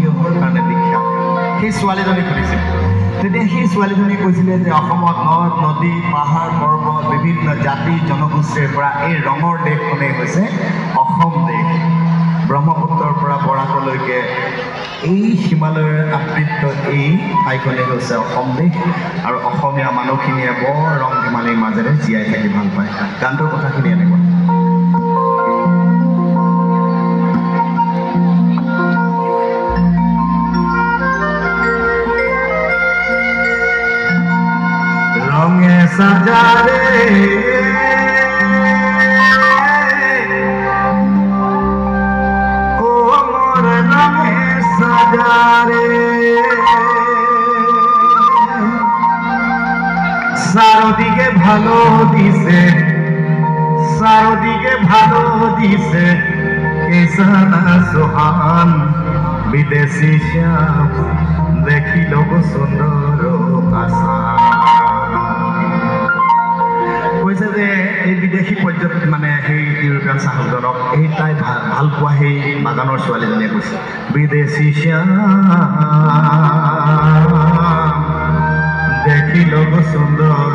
কিহৰ কাৰণে বিখ্যাত সেই ছোৱালীজনী সুধিছিল তেতিয়া সেই ছোৱালীজনী কৈছিলে যে অসমত নদ নদী পাহাৰ পৰ্বত বিভিন্ন জাতি জনগোষ্ঠীৰ পৰা এই ৰঙৰ দেশখনেই হৈছে অসম দেশ ব্ৰহ্মপুত্ৰৰ পৰা বৰাকলৈকে এই হিমালয়ৰ আবৃত এই ঠাইখনেই হৈছে অসম দেশ আৰু অসমীয়া মানুহখিনিয়ে বৰ ৰং ধেমালিৰ মাজেৰে জীয়াই থাকি ভাল পায় গানটোৰ কথাখিনি এনেকুৱা रंगे सजा रे ओ मोर रंगे सजा रे सारदिके भालो दिसे केसाना सुहान विदेशी श्याम देखी लोग सुंदर आशा কৈছে যে এই বিদেশী পৰ্যটক মানে সেই ইউৰোপীয়ান চাহজনক এই তাই ভাল পোৱা সেই বাগানৰ ছোৱালীজনীয়ে কৈছে বিদেশী শ্যাম দেখি লোক সুন্দৰ